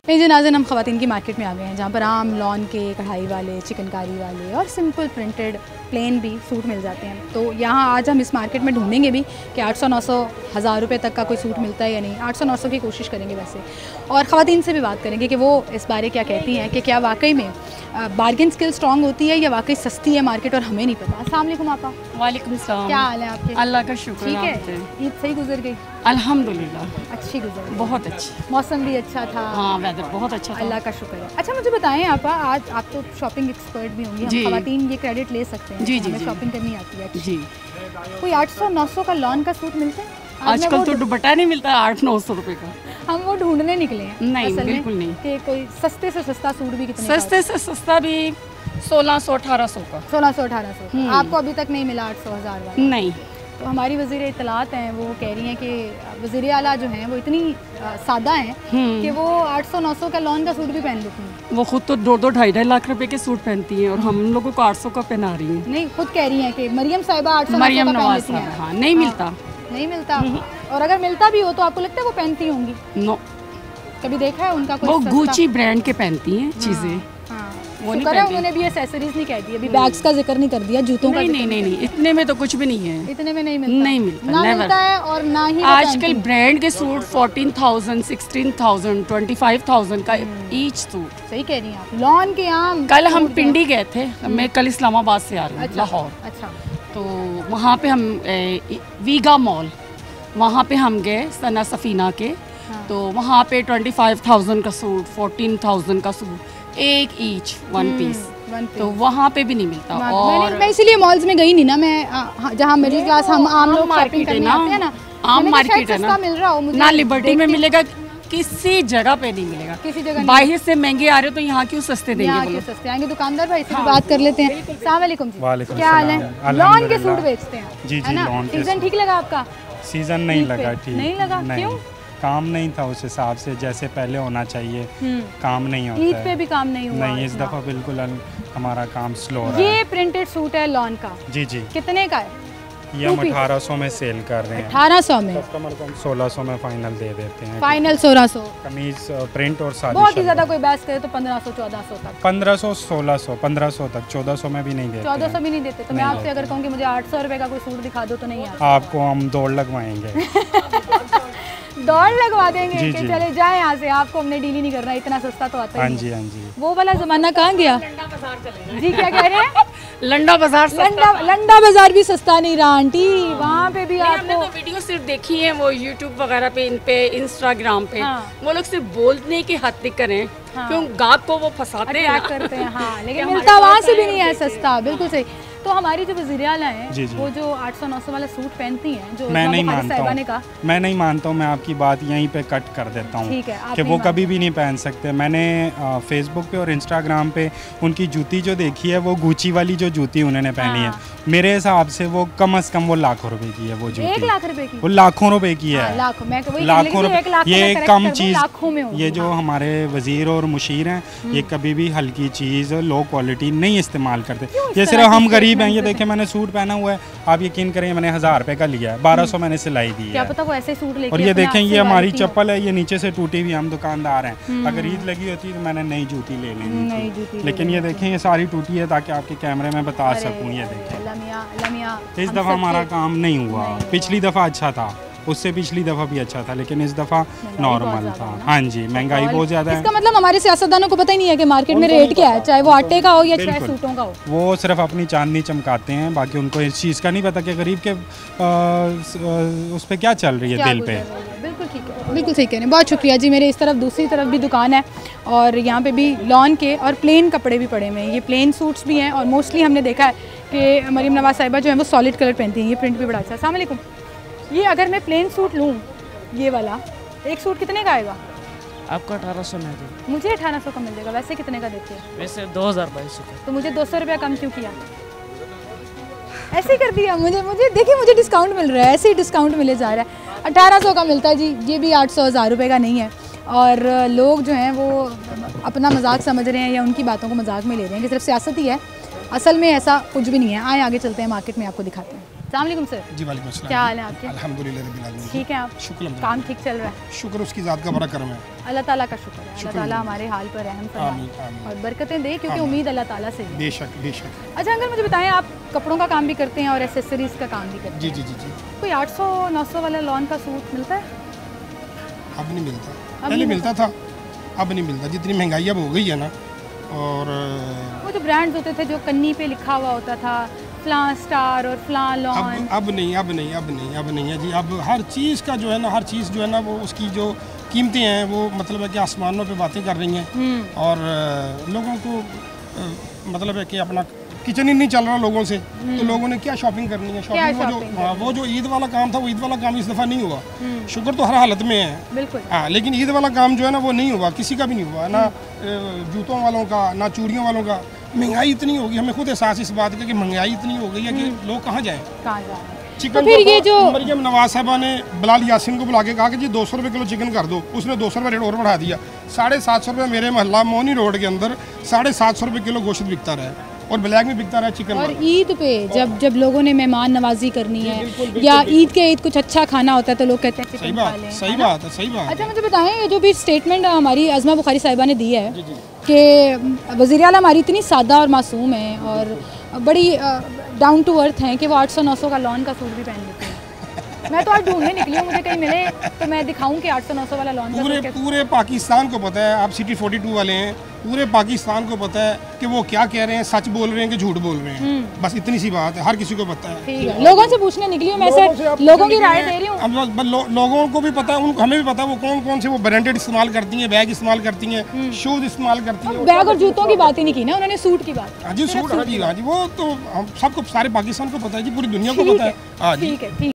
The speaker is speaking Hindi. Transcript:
नहीं जी नाज़रीन, हम ख़वातीन की मार्केट में आ गए हैं जहाँ पर आम लॉन के कढ़ाई वाले, चिकनकारी वाले और सिंपल प्रिंटेड प्लेन भी सूट मिल जाते हैं। तो यहाँ आज हम इस मार्केट में ढूंढेंगे भी कि 800-900 हज़ार रुपये तक का कोई सूट मिलता है या नहीं। 800-900 की कोशिश करेंगे वैसे, और ख़वातीन से भी बात करेंगे कि वो इस बारे क्या कहती हैं कि क्या वाकई में बार्गेन स्किल स्ट्रॉन्ग होती है या वाकई सस्ती है मार्केट और हमें नहीं पता। अस्सलाम वालेकुम आपा। वालेकुम सलाम। क्या हाल है आपके? अल्लाह का शुक्र। ठीक है, ईद सही गुजर गई? अल्हम्दुलिल्लाह अच्छी गुजर गई, बहुत अच्छी। मौसम भी अच्छा था? हाँ, वेदर बहुत अच्छा था। अल्लाह का शुक्र है। अच्छा मुझे बताएं आपा, आज आप तो शॉपिंग एक्सपर्ट भी होंगी, हम ख़वातीन ये क्रेडिट ले सकते हैं? जी जी हमें शॉपिंग करनी आती है जी। कोई 800-900 का लॉन का सूट मिलता है? आजकल तो दुपट्टा नहीं मिलता 800-900 रुपए का। हम वो ढूंढने निकले हैं। नहीं, बिल्कुल नहीं कि कोई सस्ते से सस्ता सूट भी कितने सस्ते से सस्ता भी 1600-1800 का। 1600-1800 आपको अभी तक नहीं मिला 800-1000 वाला? नहीं। तो हमारी वज़ीर इत्तलात हैं, वो कह रही हैं कि वज़ीर आला जो हैं वो इतनी सादा हैं कि वो 800-900 का लॉन का सूट भी पहन लेती हैं। वो खुद तो 2-2 लाख रुपए के सूट पहनती हैं और हम लोगों को 800 का पहना रही हैं। नहीं, खुद कह रही हैं कि मरियम साहिबा 800 मरियम का पहन नवाज लेती हैं। हाँ, नहीं मिलता। नहीं मिलता। और अगर मिलता भी हो तो आपको लगता है वो पहनती होंगी? नो, कभी देखा है उनका कोई? वो गुची ब्रांड के पहनती हैं चीजें। वो नहीं पहनती। उन्होंने भी एक्सेसरीज नहीं कह दी, अभी बैग्स का जिक्र नहीं कर दिया, जूतों का नहीं नहीं नहीं, इतने में तो कुछ भी नहीं है। इतने में नहीं मिलता, नहीं मिलता, ना मिलता है। और ना ही आजकल ब्रांड के सूट 14,000, 16,000, 25,000 का ईच सूट। सही कह रही हैं आप। लॉन के आम कल हम पिंडी गए थे, मैं कल इस्लामाबाद से आ रही हूँ, लाहौर। अच्छा। तो वहाँ पे हम वीगा मॉल, वहाँ पे हम गए सना सफीना के। तो वहाँ पे 25,000 का सूट, 14,000 का सूट, एक ईच वन पीस। तो वहाँ पे भी नहीं मिलता। और मैं इसीलिए मॉल्स में गई नहीं ना, मैं जहाँ मिडिल क्लास हम आम लोग शॉपिंग करने आते हैं ना, आम मार्केट है ना, मिल रहा हो मुझे ना लिबर्टी में मिलेगा, किसी जगह पे नहीं मिलेगा। किसी जगह बाहर से महंगे आ रहे हो तो यहाँ क्यों सस्ते देंगे? यहाँ क्यों सस्ते आएंगे? दुकानदार भाई से भी बात कर लेते हैं। अस्सलाम वालेकुम जी। वालेकुम क्या हाल है? लॉन के सूट बेचते हैं? जी जी, लॉन के। सीजन ठीक लगा आपका? सीजन नहीं लगा ठीक। नहीं लगा? क्यों? काम नहीं था उस हिसाब से जैसे पहले होना चाहिए। काम नहीं होता। ईद पे भी काम नहीं हुआ? नहीं, इस दफ़ा बिल्कुल हमारा काम स्लो रहा है। ये प्रिंटेड सूट है लॉन का? जी जी। कितने का है? ये हम 1800 में सेल कर रहे हैं। 1800 में? कस्टमर को हम 1600 में फाइनल दे देते हैं। फाइनल 1600? कमीज प्रिंट और सादी बहुत ही ज़्यादा कोई बहस करे तो 1500-1400 तक। 1500, 1600, 1500 तक, 1400 में भी नहीं देते। 1400 भी नहीं देते? तो मैं आपसे अगर कहूँ कि मुझे 800 रुपये का कोई सूट दिखा दो तो नहीं आता? आपको हम दौड़ लगवाएंगे। दौड़ लगवा देंगे कि चले जाए यहाँ से, आपको हमने डील ही नहीं करना, इतना सस्ता तो आता है। हाँ जी हाँ जी। वो वाला जमाना कहाँ गया? जी क्या कह रहे हैं? लंडा बाजार। लंडा बाजार भी सस्ता नहीं रहा आंटी, वहाँ पे भी आपको तो वीडियो सिर्फ देखी है वो यूट्यूब वगैरह पे, इन पे इंस्टाग्राम पे। वो लोग सिर्फ बोलने की हद तक करें, क्यों गाहक को वो फंसाते हैं, करते हैं। हाँ, लेकिन मिलता वहाँ से भी नहीं है सस्ता। बिल्कुल सही। तो हमारी जो वज़ीर आला हैं वो जो 800-900 वाला सूट पहनती हैं, जो मैं नहीं मानता हूँ, मैं आपकी बात यहीं पे कट कर देता हूँ कि वो कभी भी नहीं पहन सकते। मैंने फेसबुक पे और इंस्टाग्राम पे उनकी जूती जो देखी है, वो गुची वाली जो जूती उन्होंने पहनी है, मेरे हिसाब से वो कम से कम वो लाखों रुपए की है। वो जूती 1 लाख रुपए की? वो लाखों रुपए की है। लाखों रुपए। ये कम चीज़, ये जो हमारे वजीर और मुशीर हैं, ये कभी भी हल्की चीज़ लो क्वालिटी नहीं इस्तेमाल करते। ये सिर्फ हम गरीब हैं। ये देखें, मैंने सूट पहना हुआ है, आप यकीन करें मैंने 1000 रुपए का लिया है, 1200 मैंने सिलाई दी है। क्या पता वो ऐसे सूट लेके। और ये देखें, ये हमारी चप्पल है, ये नीचे से टूटी हुई, हम दुकानदार हैं। अगर ईद लगी होती तो मैंने नई जूती ले लेनी थी, लेकिन ये देखें ये सारी टूटी है, ताकि आपके कैमरे में बता सकूँ। ये देखें, इस दफ़ा हमारा काम नहीं हुआ। पिछली दफ़ा अच्छा था, उससे पिछली दफ़ा भी अच्छा था, लेकिन इस दफ़ा नॉर्मल था। हाँ जी, महंगाई बहुत ज़्यादा है। इसका मतलब हमारे सियासतदानों को पता ही नहीं है कि मार्केट में रेट क्या है, चाहे वो आटे का हो या चाहे सूटों का हो। वो सिर्फ अपनी चांदनी चमकाते हैं, बाकी उनको इस चीज़ का नहीं पता कि गरीब के उस पर क्या चल रही है, दिल पे। बिल्कुल ठीक है, बिल्कुल सही कह रहे हैं। बहुत शुक्रिया जी। मेरे इस तरफ दूसरी तरफ भी दुकान है और यहाँ पे भी लॉन के और प्लेन कपड़े भी पड़े हुए हैं। ये प्लेन सूट्स भी हैं और मोस्टली हमने देखा है कि मरियम नवाज साहिबा जो है वो सॉलिड कलर पहनती हैं। ये प्रिंट भी बड़ा अच्छा है। अस्सलाम वालेकुम। ये अगर मैं प्लेन सूट लूँ, ये वाला एक सूट कितने का आएगा? आपको 1800 में दे। मुझे 1800 का मिल जाएगा। वैसे कितने का देते हैं? वैसे 2200 का। तो मुझे 200 रुपया कम क्यों किया? ऐसे कर दिया मुझे देखिए, मुझे डिस्काउंट मिल रहा है, ऐसे ही डिस्काउंट मिले जा रहा है। 1800 का मिलता है जी, ये भी 800-1000 रुपये का नहीं है। और लोग जो हैं वो अपना मजाक समझ रहे हैं या उनकी बातों को मजाक में ले रहे हैं कि सिर्फ सियासत ही है। असल में ऐसा कुछ भी नहीं है। आए आगे चलते हैं, मार्केट में आपको दिखाते हैं। अस्सलाम वालेकुम सर। जी वालेकुम अस्सलाम। क्या हाल है आपके? अल्हम्दुलिल्लाह रब्बिल आलमीन। ठीक है आप? शुक्र काम ठीक चल रहा है? शुक्र उसकी ज़ात का बड़ा करम है। अल्लाह ताला का शुक्र है, अल्लाह ताला हमारे हाल पर रहम आमीन, फरमाए आमीन। और बरकतें दे, क्योंकि आमीन। उम्मीद अल्लाह ताला से है। बेशक बेशक। अच्छा अंकल, मुझे बताएं, आप कपड़ों का काम भी करते हैं और एसेसरीज़ का काम भी करते जी हैं। जी जी जी। कोई 800-900 वाला लॉन का सूट मिलता है? अब नहीं मिलता, अब पहले नहीं मिलता था, अब नहीं मिलता। जितनी महंगाई अब हो गई है ना, और वो जो ब्रांड्स होते थे जो कन्नी पे लिखा हुआ होता था, फ्लां स्टार और फ्लां लॉन, अब नहीं है जी। अब हर चीज़ का जो है ना, हर चीज़ जो है ना, वो उसकी जो कीमतें हैं वो मतलब है कि आसमानों पे बातें कर रही हैं। और लोगों को मतलब है कि अपना किचन ही नहीं चल रहा लोगों से, तो लोगों ने क्या शॉपिंग करनी है। शॉपिंग वो जो ईद वाला काम था, वो ईद वाला काम इस दफ़ा नहीं हुआ। शुक्र तो हर हालत में है, बिल्कुल। हाँ, लेकिन ईद वाला काम जो है ना वो नहीं हुआ, किसी का भी नहीं हुआ, ना जूतों वालों का, ना चूड़ियों वालों का। महंगाई इतनी होगी, हमें खुद एहसास इस बात का कि महंगाई इतनी हो गई है कि लोग कहाँ जाएँ। कहाँ जा रहे हैं? चिकन तो फिर ये जो मरियम नवाज साहबा ने बिलाल यासिन को बुला के कहा कि जी 200 रुपये किलो चिकन कर दो, उसने 200 रुपये रेट और बढ़ा दिया। 750 रुपये मेरे मोहल्ला मोनी रोड के अंदर 750 रुपये किलो गोश्त बिकता रहा है और ब्लैक में बिकता रहा है चिकन। और ईद पे जब लोगों ने मेहमान नवाजी करनी है या ईद के ईद कुछ अच्छा खाना होता है तो लोग कहते हैं चिकन खा लें। सही बात है, सही बात। अच्छा मुझे बताएं, ये जो भी स्टेटमेंट हमारी अज़मा बुखारी साहिबा ने दी है कि वज़ीर आला हमारी इतनी सादा और मासूम है और बड़ी डाउन टू अर्थ हैं कि वो 800-900 का लॉन का सूट भी पहन लेते हैं। मैं तो आज ढूंढने निकली हूँ, मुझे कहीं मिले तो मैं दिखाऊं कि 800-900 वाला लॉन का पूरे पाकिस्तान को पता है। आप सिटी 42 वाले हैं, पूरे पाकिस्तान को पता है कि वो क्या कह रहे हैं, सच बोल रहे हैं कि झूठ बोल रहे हैं। बस इतनी सी बात है, हर किसी को पता है। ठीक है, लोगों से पूछने निकली हूँ, मैं से लोगों की राय दे रही हूँ। अब लोगों को भी पता है, हमें भी पता है वो कौन कौन से वो ब्रांडेड इस्तेमाल करती हैं, बैग इस्तेमाल करती हैं, शूज इस्तेमाल करती हैं। बैग और जूतों की बात ही नहीं की ना उन्होंने, सूट की बात। हाँ जी, सूट। हाँ जी, वो तो हम सबको, सारे पाकिस्तान को पता है जी, पूरी दुनिया को पता है। हाँ जी। ठीक है।